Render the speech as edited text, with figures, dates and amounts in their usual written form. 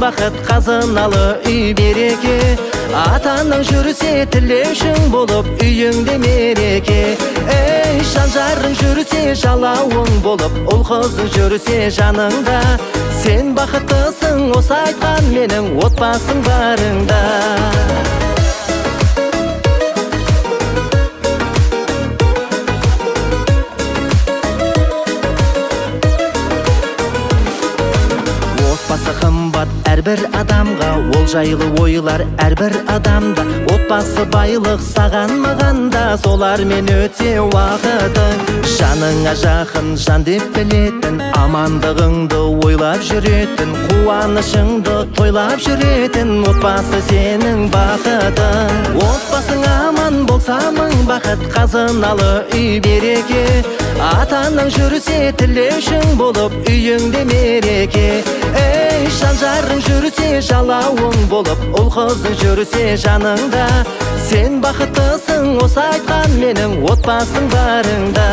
бақыт қазыналы үй береке, атаның жүрсе тілеушің болып үйіңде мереке. Ей жан-жарың жүрсе жалауың болып, ұл-қызың жүрсе жаныңда, сен бақыттысың осы айтқан менің отбасың барыңда. Отбасы қымбат әрбір адамға, ол жайлы ойлар әрбір адамда. Отбасы байлық саған мағанда, солармен өте уақытың. Жаныңа жақын жан деп білетін, амандығыңды ойлап жүретін, қуанышыңды тойлап жүретін, отбасы сенің бақытың. Отбасың аман болса мың бақыт, қазыналы үй береке, атаның жүрсе тілеушің болып үйіңде мереке. Ей жан-жарың жүрсе жалауың болып, ұл-қызың жүрсе жаныңда, сен бақыттысың осы айтқан менің отбасың барыңда.